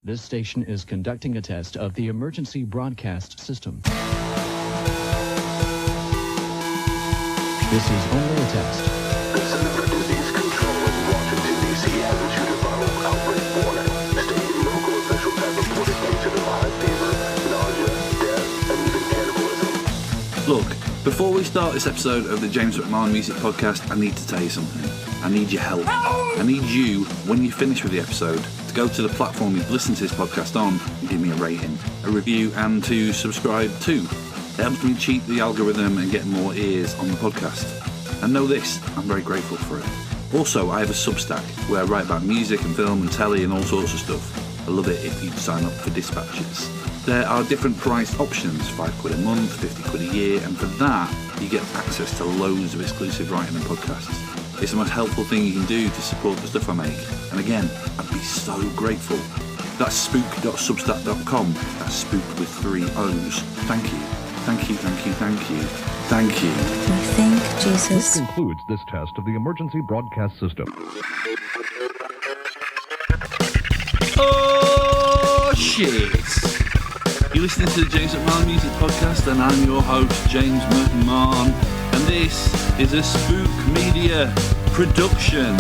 This station is conducting a test of the emergency broadcast system. This is only a test. The Center for Disease Control in Washington, D.C. has issued a viral outbreak warning, stating local officials have reported cases of high fever, nausea, death, and even cannibalism. Look, before we start this episode of the James McMahon Music Podcast, I need to tell you something. I need your help. I need you, when you finish with the episode, to go to the platform you've listened to this podcast on and give me a rating, a review, and to subscribe too. It helps me cheat the algorithm and get more ears on the podcast. And know this, I'm very grateful for it. Also, I have a Substack where I write about music and film and telly and all sorts of stuff. I love it if you sign up for dispatches. There are different priced options, £5 a month, £50 a year, and for that, you get access to loads of exclusive writing and podcasts. It's the most helpful thing you can do to support the stuff I make. And again, I'd be so grateful. That's spook.substack.com. That's spook with 3 O's. Thank you. Thank you, thank you, thank you. Thank you. We thank Jesus. This concludes this test of the emergency broadcast system. Oh, shit. You're listening to the James McMahon Music Podcast, and I'm your host, James McMahon. And this is a Spook Media production.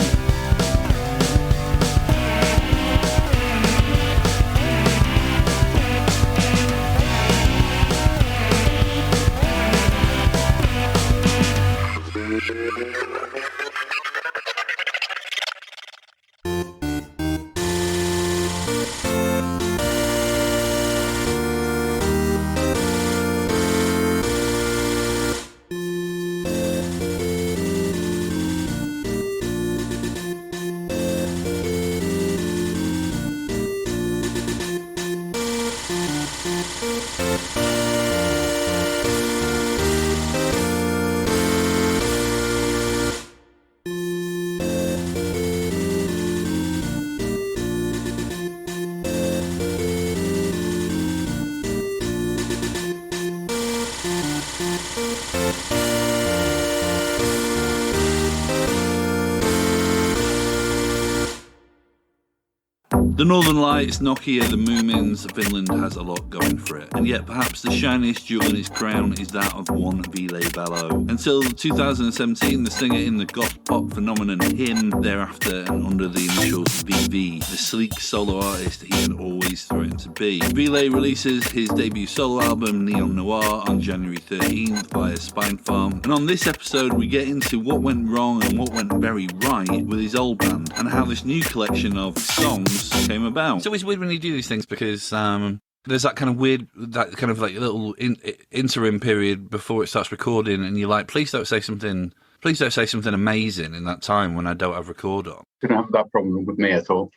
The Northern Lights, Nokia, the Moomins, Finland has a lot going for it. And yet perhaps the shiniest jewel in its crown is that of one Ville Valo. Until 2017, the singer in the goth pop phenomenon Him, thereafter and under the initials VV, the sleek solo artist he had always threatened to be. Ville releases his debut solo album Neon Noir on January 13th via Spine Farm. And on this episode we get into what went wrong and what went very right with his old band and how this new collection of songs came about. It's always weird when you do these things because there's that kind of weird, that kind of like little interim period before it starts recording, and you're like, please don't say something amazing in that time when I don't have record on. You don't have that problem with me at all.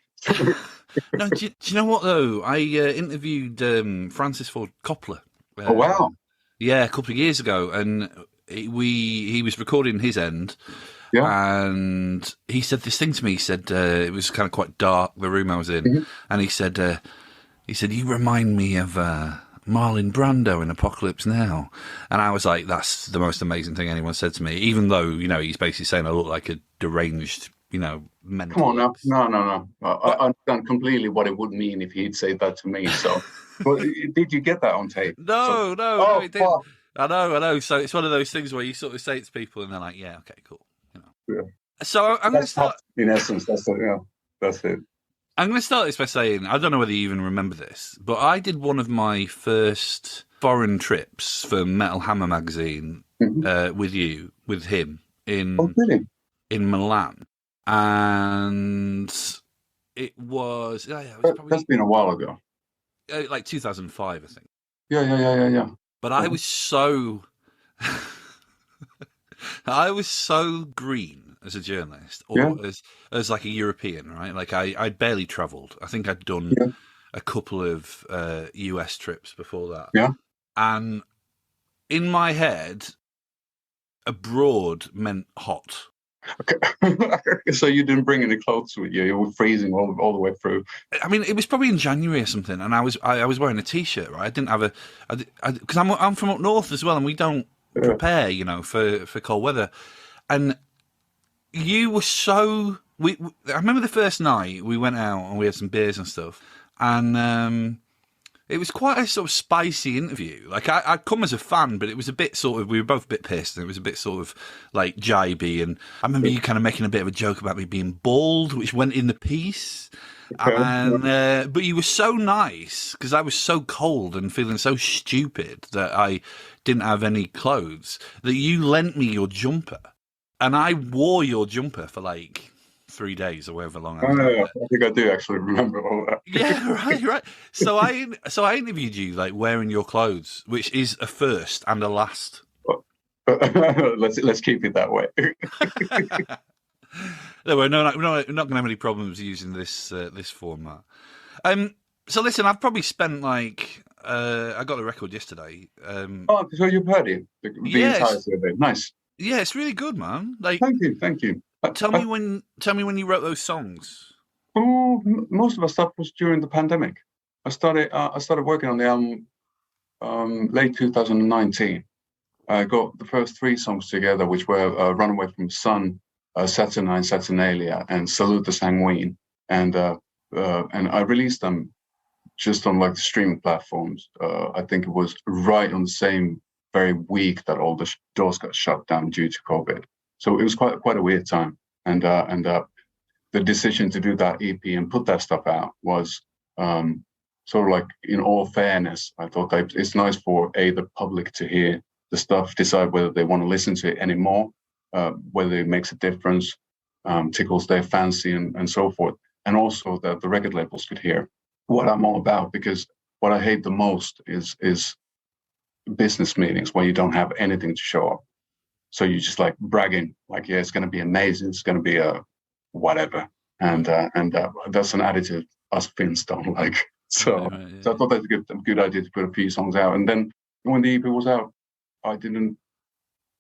No, do you know what though? I interviewed Francis Ford Coppola. Oh wow! Yeah, a couple of years ago, and he was recording his end. Yeah. And he said this thing to me. He said it was kind of quite dark, the room I was in, and he said, "You remind me of Marlon Brando in Apocalypse Now." And I was like, "That's the most amazing thing anyone said to me." Even though he's basically saying I look like a deranged, mental. Come on, no. I understand completely what it would mean if he'd say that to me. So, well, did you get that on tape? No. Oh, it didn't. I know. So it's one of those things where you sort of say it to people, and they're like, "Yeah, okay, cool." Yeah. So I'm going to start. In essence, that's it. I'm going to start this by saying I don't know whether you even remember this, but I did one of my first foreign trips for Metal Hammer magazine with him in Milan, and it was that's been a while ago, like 2005, I think. Yeah. But I was so. I was so green as a journalist, or as like a European, right? Like I'd barely travelled. I think I'd done a couple of US trips before that. Yeah. And in my head, abroad meant hot. Okay. So you didn't bring any clothes with you? You were freezing all the way through. I mean, it was probably in January or something, and I was wearing a t-shirt, right? I didn't have because I'm from up north as well, and we don't prepare, for cold weather. And you were so. I remember the first night we went out and we had some beers and stuff, and it was quite a sort of spicy interview. Like I'd come as a fan, but it was a bit sort of, we were both a bit pissed, and it was a bit sort of like jibey. And I remember you kind of making a bit of a joke about me being bald, which went in the piece. And but you were so nice, because I was so cold and feeling so stupid that I didn't have any clothes, that you lent me your jumper, and I wore your jumper for like 3 days or however long I was there. I think I do actually remember all that. Yeah, right. So I interviewed you like wearing your clothes, which is a first and a last. Let's keep it that way. No, we're not going to have any problems using this format. So listen, I've probably spent like I got the record yesterday. Oh, so you've heard it? The entire survey. Nice. Yeah, it's really good, man. Like, thank you. Tell me when you wrote those songs. Oh, most of our stuff was during the pandemic. I started working on the album late 2019. I got the first 3 songs together, which were "Runaway from the Sun," "Saturnine Saturnalia," and "Salute the Sanguine." And I released them just on like the streaming platforms. I think it was right on the same very week that all the doors got shut down due to COVID. So it was quite a weird time, and the decision to do that EP and put that stuff out was sort of like, in all fairness, I thought that it's nice for the public to hear the stuff, decide whether they want to listen to it anymore, whether it makes a difference, tickles their fancy, and so forth, and also that the record labels could hear what I'm all about, because what I hate the most is business meetings where you don't have anything to show up. So you're just like bragging, like, yeah, it's going to be amazing, it's going to be a whatever, and that's an attitude us Finns don't like. So, Right, yeah. So I thought that's a good idea to put a few songs out. And then when the EP was out, I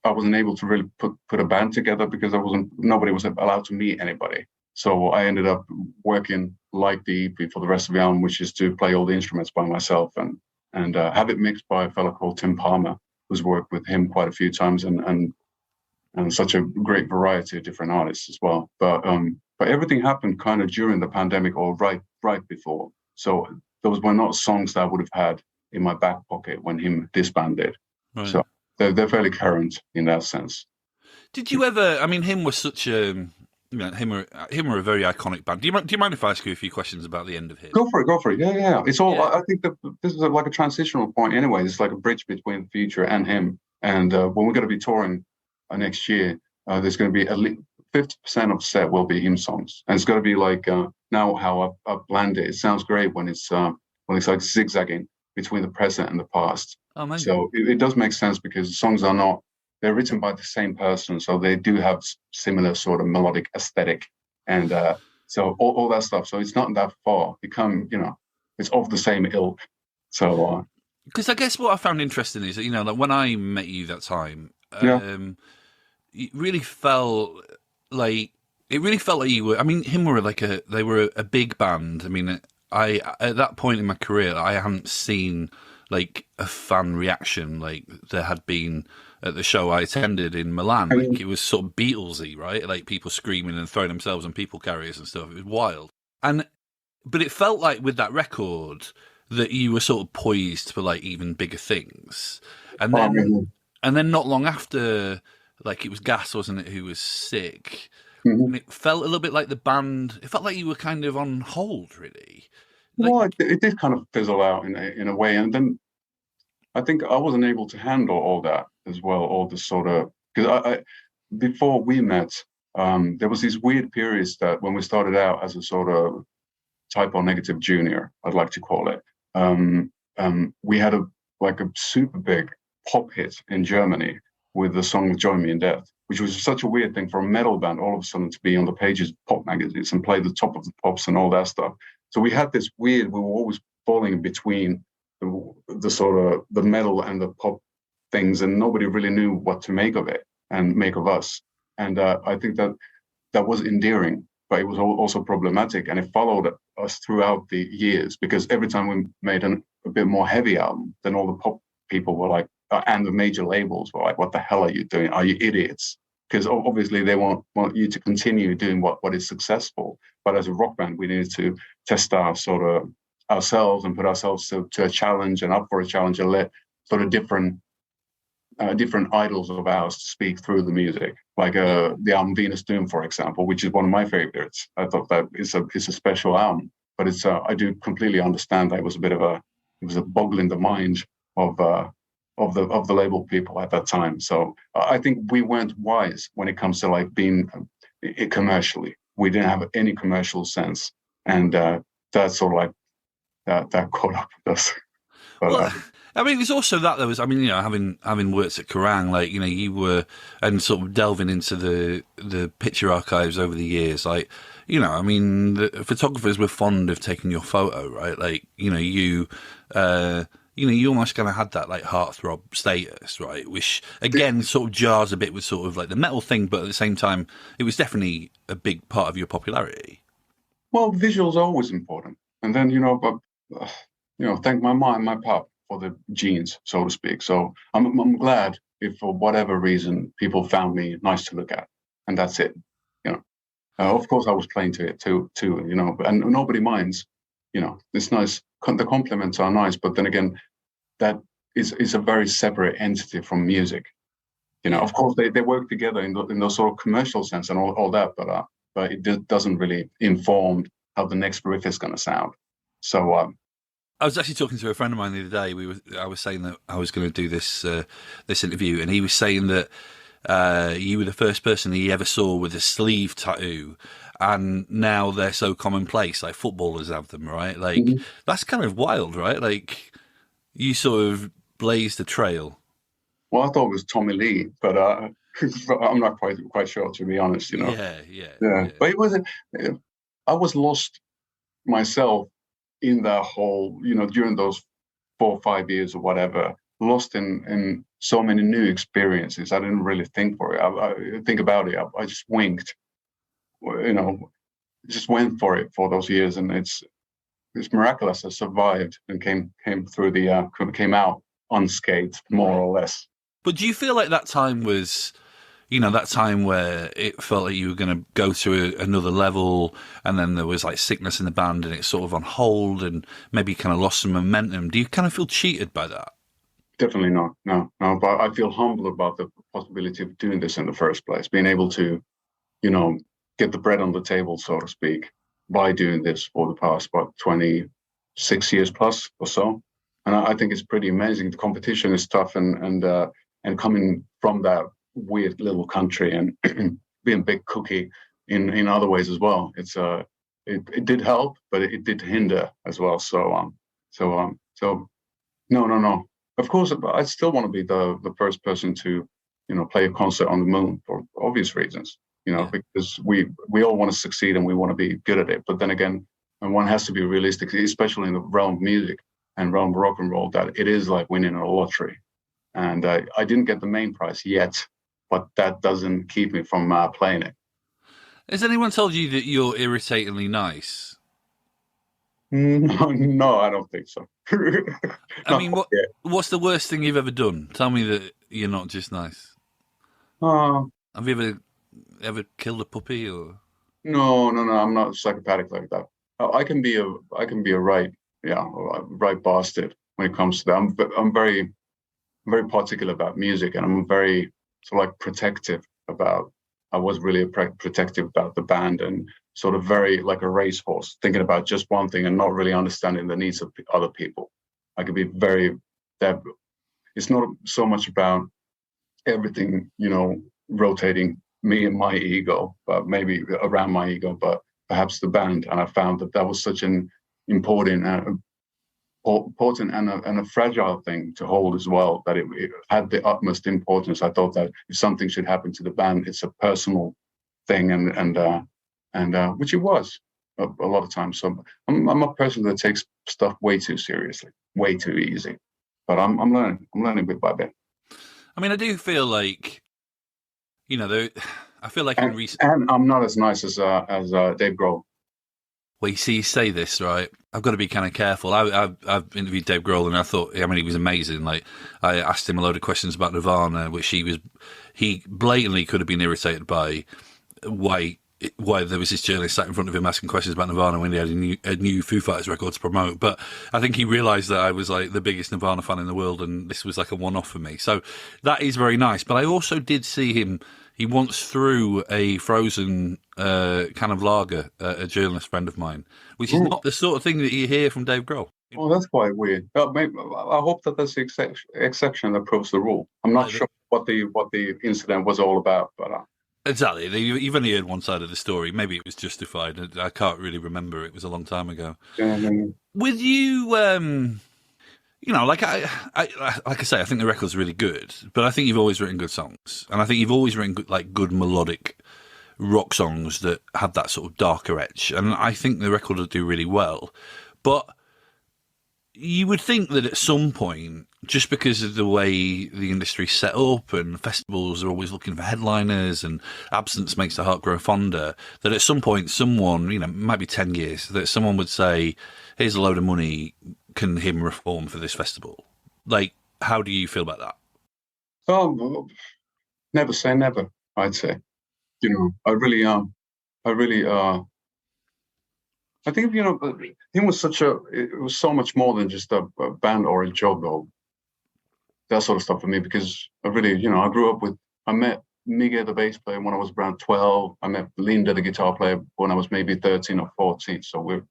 wasn't able to really put a band together, because nobody was allowed to meet anybody. So I ended up working like the EP for the rest of the album, which is to play all the instruments by myself and have it mixed by a fellow called Tim Palmer, who's worked with him quite a few times, and such a great variety of different artists as well. But everything happened kind of during the pandemic or right before. So those were not songs that I would have had in my back pocket when him disbanded. Right. So they're fairly current in that sense. Did you ever? I mean, him was such a. Him were a very iconic band. Do you mind if I ask you a few questions about the end of his? Go for it. Yeah. It's all. Yeah. I think that this is like a transitional point anyway. It's like a bridge between the future and him. And when we're going to be touring next year, there's going to be at least 50% of the set will be hymn songs, and it's going to be like now how I planned it. It sounds great when it's like zigzagging between the present and the past. Oh, man. So it does make sense, because the songs they're written by the same person, so they do have similar sort of melodic aesthetic, and so all that stuff. So it's not that far. It's of the same ilk. So because I guess what I found interesting is that, like when I met you that time, it really felt like you were. I mean, him were they were a big band. I mean, at that point in my career, I hadn't seen like a fan reaction like there had been at the show I attended in Milan. Like, it was sort of Beatlesy, right? Like people screaming and throwing themselves on people carriers and stuff. It was wild. But it felt like with that record that you were sort of poised for like even bigger things. And then not long after, like it was Gas, wasn't it, who was sick? Mm-hmm. And it felt a little bit like the band. It felt like you were kind of on hold, really. Well, it did kind of fizzle out in a way, and then I think I wasn't able to handle all that as well. All the sort of, because I before we met, there was these weird periods that when we started out as a sort of type O negative junior, I'd like to call it. We had a super big pop hit in Germany with the song "Join Me in Death," which was such a weird thing for a metal band all of a sudden to be on the pages of pop magazines and play the top of the pops and all that stuff. So we had this weird. We were always falling between the sort of the metal and the pop things, and nobody really knew what to make of it and make of us. And I think that was endearing, but it was also problematic, and it followed us throughout the years, because every time we made a bit more heavy album, then all the pop people were like, and the major labels were like, "What the hell are you doing? Are you idiots?" Because obviously they want you to continue doing what is successful. But as a rock band, we needed to test our sort of ourselves and put ourselves to a challenge and up for a challenge and let sort of different idols of ours to speak through the music, like the album Venus Doom, for example, which is one of my favorites. I thought that it's a special album, but it's I do completely understand that it was a boggle in the mind of the label people at that time. So I think we weren't wise when it comes to like being commercially. We didn't have any commercial sense, and that's sort of like that caught up with us. But, well, I mean, it's also that there was. I mean, you know, having worked at Kerrang, like, you know, you were, and sort of delving into the picture archives over the years, like, you know, I mean, the photographers were fond of taking your photo, right? Like, you know, you almost kind of had that like heartthrob status, right? Which again sort of jars a bit with sort of like the metal thing, but at the same time, it was definitely a big part of your popularity. well, visuals are always important, and then thank my mom and my pop for the genes, so to speak. So I'm glad if for whatever reason people found me nice to look at, and that's it. Of course, I was playing to it too. And nobody minds. It's nice. The compliments are nice, but then again, that is a very separate entity from music. Of course, they work together in those sort of commercial sense and all that, but it doesn't really inform how the next riff is going to sound. So I was actually talking to a friend of mine the other day. I was saying that I was going to do this interview, and he was saying that you were the first person he ever saw with a sleeve tattoo, and now they're so commonplace. Like footballers have them, right? Like that's kind of wild, right? Like you sort of blazed a trail. Well, I thought it was Tommy Lee, but I'm not quite sure, to be honest. Yeah. But it wasn't. I was lost myself in that whole, during those 4 or 5 years or whatever, lost in so many new experiences. I didn't really think for it. I think about it. I just winked, just went for it for those years, and it's miraculous. I survived and came out unscathed, more or less. But do you feel like that time was, that time where it felt like you were going to go to another level, and then there was like sickness in the band and it's sort of on hold and maybe kind of lost some momentum? Do you kind of feel cheated by that? Definitely not. No. But I feel humble about the possibility of doing this in the first place, being able to, get the bread on the table, so to speak, by doing this for the past, 26 years plus or so. And I think it's pretty amazing. The competition is tough, and coming from that weird little country and being a big cookie in other ways as well. It did help, but it did hinder as well. So no. Of course, I still want to be the first person to, play a concert on the moon for obvious reasons. Because we all want to succeed and we want to be good at it. But then again, and one has to be realistic, especially in the realm of music and realm of rock and roll, that it is like winning a lottery. And I didn't get the main prize yet, but that doesn't keep me from playing it. Has anyone told you that you're irritatingly nice? No, I don't think so. I mean, what's the worst thing you've ever done? Tell me that you're not just nice. Have you ever killed a puppy or? No, I'm not psychopathic like that. I can be a right bastard when it comes to that. I'm very, very particular about music, and I'm very sort of like protective about. I was really protective about the band, and sort of very like a racehorse, thinking about just one thing and not really understanding the needs of other people. I could be very. It's not so much about everything, rotating me and my ego, but maybe around my ego, but perhaps the band. And I found that was such an important and a fragile thing to hold as well, that it had the utmost importance. I thought that if something should happen to the band, it's a personal thing, and which it was a lot of times. So I'm a person that takes stuff way too seriously, way too easy. But I'm learning bit by bit. I mean, I do feel like, I feel like in recent... And I'm not as nice as Dave Grohl. Well, you say this, right? I've got to be kind of careful. I've interviewed Dave Grohl, and I thought, he was amazing. Like, I asked him a load of questions about Nirvana, which he blatantly could have been irritated by. Why why there was this journalist sat in front of him asking questions about Nirvana when he had a new Foo Fighters record to promote. But I think he realised that I was like the biggest Nirvana fan in the world, and this was like a one-off for me. So that is very nice. But I also did see him. He once threw a frozen can of lager at a journalist friend of mine, which is not the sort of thing that you hear from Dave Grohl. Oh, that's quite weird. Maybe, I hope that that's the exception that proves the rule. I'm not sure what the incident was all about, but exactly. You've only heard one side of the story. Maybe it was justified. I can't really remember. It was a long time ago. With you, like I say, I think the record's really good, but I think you've always written good songs, and I think you've always written good melodic rock songs that have that sort of darker edge, and I think the record will do really well. But you would think that at some point, just because of the way the industry's set up and festivals are always looking for headliners and absence makes the heart grow fonder, that at some point someone, it might be 10 years, that someone would say, here's a load of money, can him reform for this festival? Like, how do you feel about that? Never say never, I'd say. I think, him was it was so much more than just a band or a job or that sort of stuff for me, because I met Miguel, the bass player, when I was around 12. I met Linda, the guitar player, when I was maybe 13 or 14. So we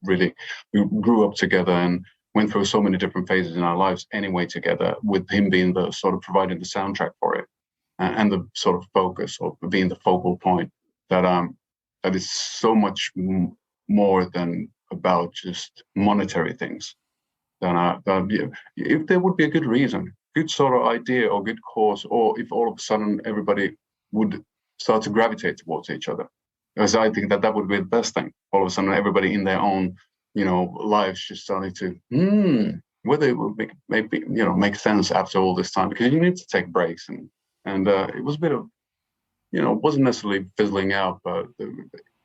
grew up together and went through so many different phases in our lives anyway together, with him being the sort of providing the soundtrack for it and the sort of focus, or being the focal point, that is so much more than about just monetary things. If there would be a good reason, good sort of idea or good cause, or if all of a sudden everybody would start to gravitate towards each other, because I think that would be the best thing. All of a sudden everybody in their own, lives just starting to, whether it would make sense after all this time, because you need to take breaks, and it was a bit of, wasn't necessarily fizzling out, but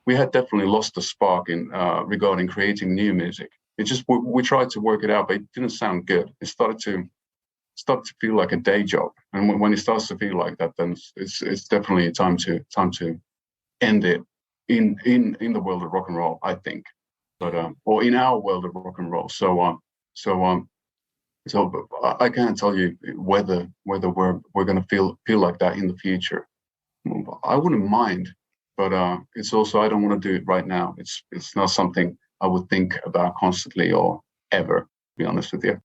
we had definitely lost the spark in regarding creating new music. It just we tried to work it out, but it didn't sound good. It started to feel like a day job, and when it starts to feel like that, then it's definitely time to end it in the world of rock and roll, I think, but or in our world of rock and roll. So I can't tell you whether we're going to feel like that in the future. I wouldn't mind, but it's also, I don't want to do it right now. It's not something I would think about constantly or ever, to be honest with you.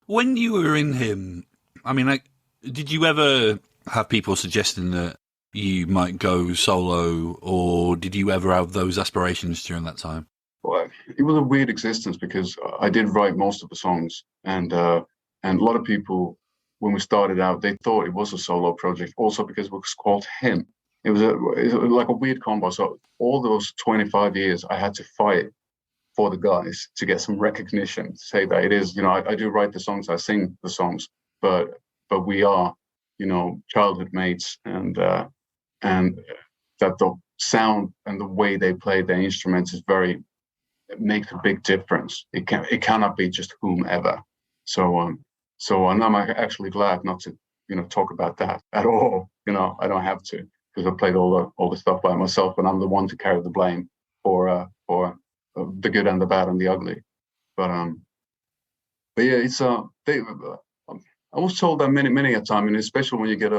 When you were in him, I mean, did you ever have people suggesting that you might go solo, or did you ever have those aspirations during that time? Well, it was a weird existence, because I did write most of the songs, and a lot of people, when we started out, they thought it was a solo project, also because it was called Him. It was like a weird combo. So all those 25 years, I had to fight for the guys to get some recognition, to say that it is, I do write the songs, I sing the songs, but we are, childhood mates, and that the sound and the way they play their instruments makes a big difference. It cannot be just whomever. So I'm actually glad not to, talk about that at all. I don't have to, because I played all the stuff by myself, and I'm the one to carry the blame for the good and the bad and the ugly. But yeah, it's I was told that many a time, and especially when you get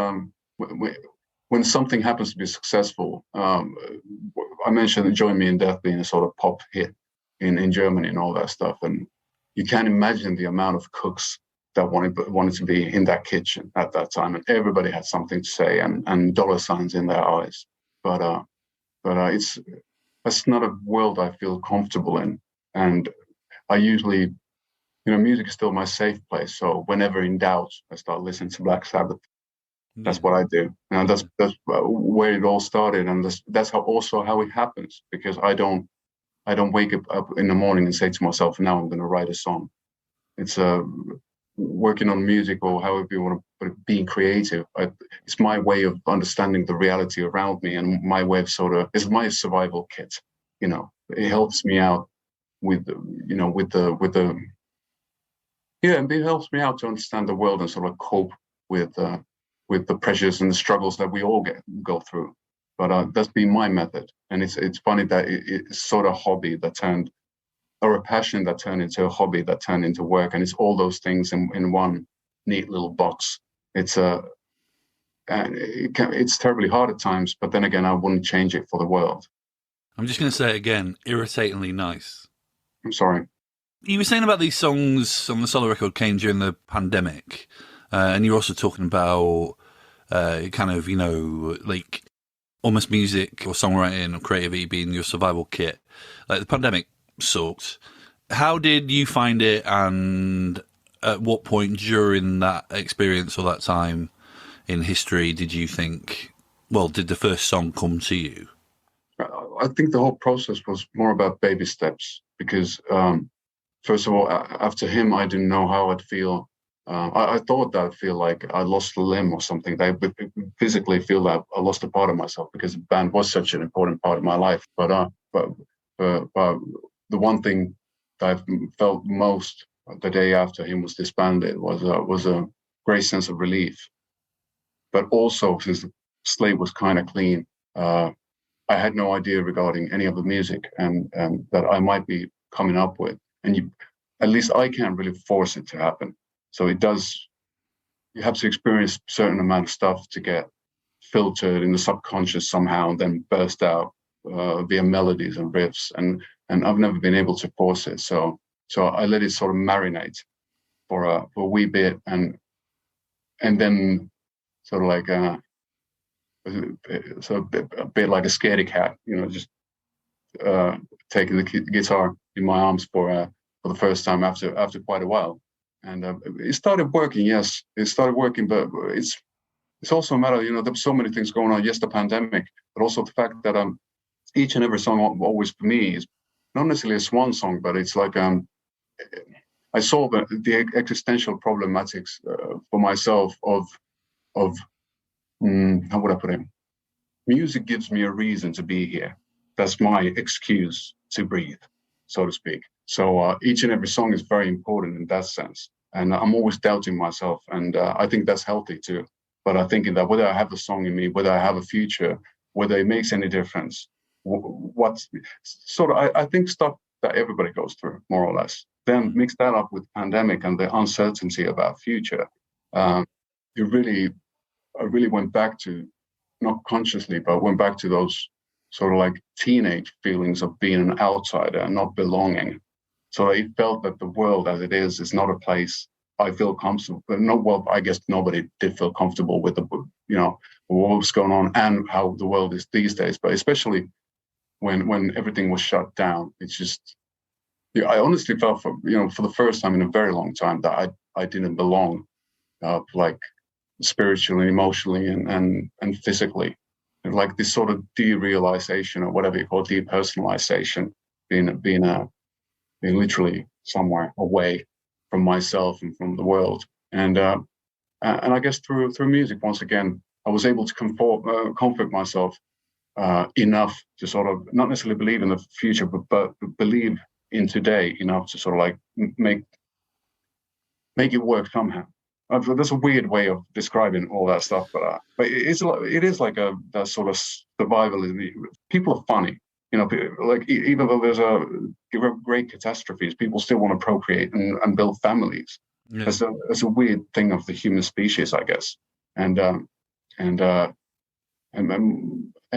when something happens to be successful. I mentioned Join Me in Death being a sort of pop hit in Germany and all that stuff, and you can't imagine the amount of cooks that wanted to be in that kitchen at that time, and everybody had something to say, and dollar signs in their eyes. But that's not a world I feel comfortable in, and I usually, music is still my safe place. So whenever in doubt, I start listening to Black Sabbath. That's what I do, and that's where it all started, and that's how it happens, because I don't wake up in the morning and say to myself, now I'm going to write a song. It's working on music, or however you want to put it, being creative. It's my way of understanding the reality around me, and my way of it's my survival kit. It helps me out with the it helps me out to understand the world and sort of cope with the pressures and the struggles that we all go through. But that's been my method. And it's funny that it's sort of a hobby that turned, or a passion that turned into a hobby that turned into work. And it's all those things in one neat little box. It's it's terribly hard at times, but then again, I wouldn't change it for the world. I'm just going to say it again, irritatingly nice. I'm sorry. You were saying about these songs on the solo record came during the pandemic, and you're also talking about kind of, like almost music or songwriting or creativity being your survival kit. Like the pandemic sucked. How did you find it, and at what point during that experience or that time in history did you think, well, did the first song come to you? I think the whole process was more about baby steps because, first of all, after him, I didn't know how I'd feel. I thought that I'd feel like I lost a limb or something. I would physically feel that I lost a part of myself because the band was such an important part of my life. But the one thing that I felt most the day after him was disbanded was a great sense of relief. But also, since the slate was kind of clean, I had no idea regarding any of the music and that I might be coming up with. And at least I can't really force it to happen. So you have to experience a certain amount of stuff to get filtered in the subconscious somehow and then burst out via melodies and riffs. And I've never been able to force it. So I let it sort of marinate for a wee bit and then sort of like a bit like a scaredy cat, just taking the guitar in my arms for the first time after quite a while. And it started working, yes. It started working, but it's also a matter, there's so many things going on. Yes, the pandemic, but also the fact that each and every song always for me is not necessarily a swan song, but it's like I saw the existential problematics for myself of how would I put it? Music gives me a reason to be here. That's my excuse to breathe, so to speak. So each and every song is very important in that sense. And I'm always doubting myself. And I think that's healthy too. But I'm thinking that whether I have the song in me, whether I have a future, whether it makes any difference, what's sort of, I think stuff that everybody goes through, more or less. Then mix that up with pandemic and the uncertainty about future. I really went back to, not consciously, but went back to those sort of like teenage feelings of being an outsider and not belonging. So it felt that the world as it is not a place I feel comfortable. But I guess nobody did feel comfortable with what was going on and how the world is these days. But especially when everything was shut down, it's just, I honestly felt for the first time in a very long time that I didn't belong, like spiritually, emotionally, and physically. Like this sort of derealization or whatever you call it, depersonalization, being literally somewhere away from myself and from the world. And I guess through music, once again, I was able to comfort myself enough to sort of not necessarily believe in the future, but believe in today enough to sort of like make it work somehow. That's a weird way of describing all that stuff, but it is like that sort of survivalism. People are funny, like even though there's a great catastrophes, people still want to procreate and build families. Yeah. It's a weird thing of the human species, I guess. And I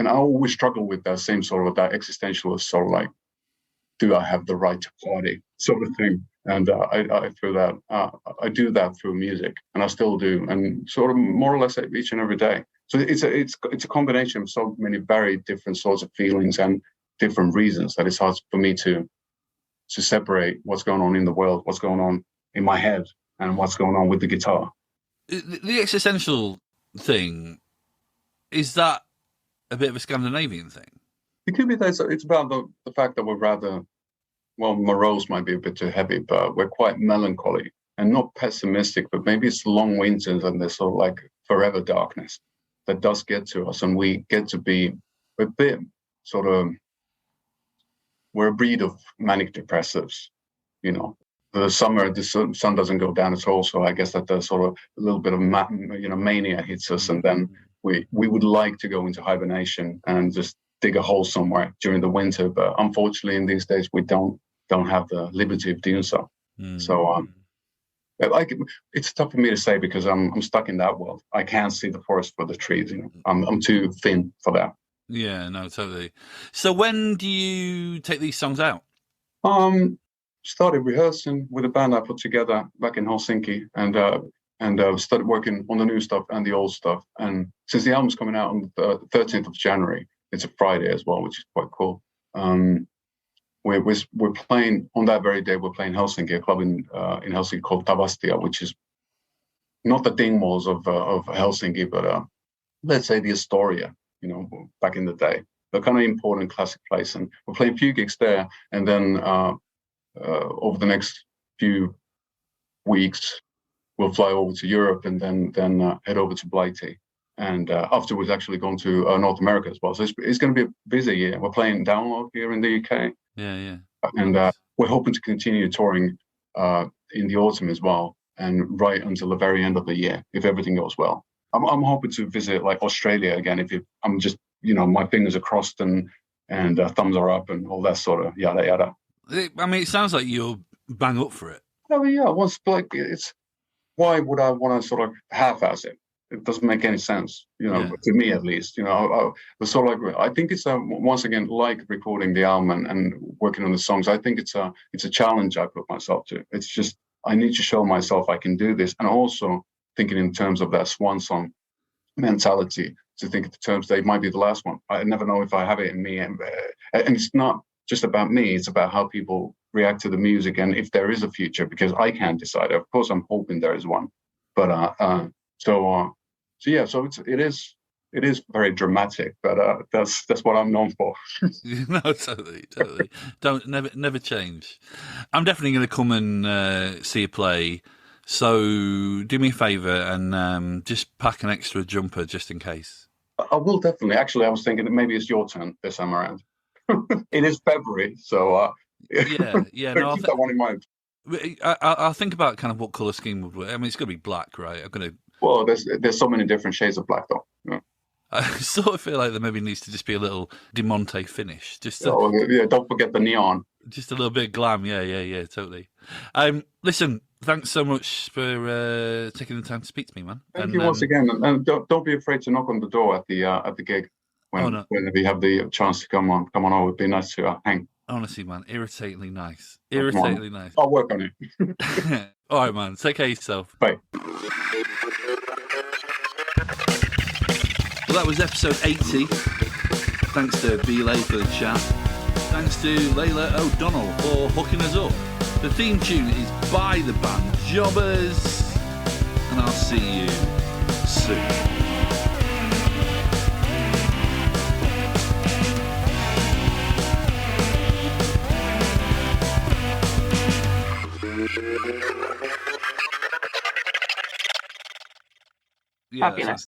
always struggle with that same sort of that existentialist sort of like, do I have the right to party sort of thing? And I feel that I do that through music, and I still do, and sort of more or less each and every day. So it's a combination of so many very different sorts of feelings and different reasons that it's hard for me to separate what's going on in the world, what's going on in my head, and what's going on with the guitar. The existential thing, is that a bit of a Scandinavian thing? It could be that it's about the fact that we're rather, well, morose might be a bit too heavy, but we're quite melancholy and not pessimistic, but maybe it's long winters and there's sort of like forever darkness that does get to us, and we get to be a bit sort of, we're a breed of manic depressives, The summer, the sun doesn't go down at all, so I guess that there's sort of a little bit of mania hits us, and then we would like to go into hibernation and just dig a hole somewhere during the winter, but unfortunately in these days we don't have the liberty of doing so. So like, it's tough for me to say because I'm stuck in that world. I can't see the forest for the trees. I'm too thin for that. Yeah, no, totally. So when do you take these songs out? Started rehearsing with a band I put together back in Helsinki, and started working on the new stuff and the old stuff. And since the album's coming out on the 13th of January, it's a Friday as well, which is quite cool. We're playing on that very day. We're playing Helsinki, a club in Helsinki called Tavastia, which is not the Dingmalls of Helsinki, but let's say the Astoria, back in the day, a kind of important classic place. And we're playing a few gigs there, and then over the next few weeks, we'll fly over to Europe and then head over to Blighty. And afterwards, actually gone to North America as well. So it's going to be a busy year. We're playing Download here in the UK. Yeah. And we're hoping to continue touring in the autumn as well, and right until the very end of the year, if everything goes well. I'm hoping to visit like Australia again. I'm just, my fingers are crossed and thumbs are up and all that sort of yada yada. I mean, it sounds like you're bang up for it. I mean, yeah. Why would I want to sort of half-ass it? It doesn't make any sense, to me at least. Sort of like, I think it's once again like recording the album and working on the songs. I think it's a challenge I put myself to. It's just I need to show myself I can do this, and also thinking in terms of that swan song mentality, to think in terms that it might be the last one. I never know if I have it in me, and it's not just about me. It's about how people react to the music and if there is a future, because I can't decide. Of course, I'm hoping there is one, but so it is very dramatic, but that's what I'm known for. No, totally. Don't never change. I'm definitely going to come and see a play. So do me a favour and just pack an extra jumper just in case. I will definitely. Actually, I was thinking that maybe it's your turn this time around. It is February, so yeah. No, keep that one in mind. I'll think about kind of what colour scheme would work. I mean, it's going to be black, right? Well, there's so many different shades of black, though. Yeah. I sort of feel like there maybe needs to just be a little Diamante finish. Don't forget the neon. Just a little bit of glam. Yeah, totally. Listen, thanks so much for taking the time to speak to me, man. Thank you once again, and don't be afraid to knock on the door at the gig when we have the chance to come on over. It'd be nice to hang. Honestly, man, irritatingly nice. Nice. I'll work on it. All right, man. Take care of yourself. Bye. Well, that was episode 80. Thanks to Ville for the chat. Thanks to Layla O'Donnell for hooking us up. The theme tune is by the band Jobbers. And I'll see you soon. Fabulous.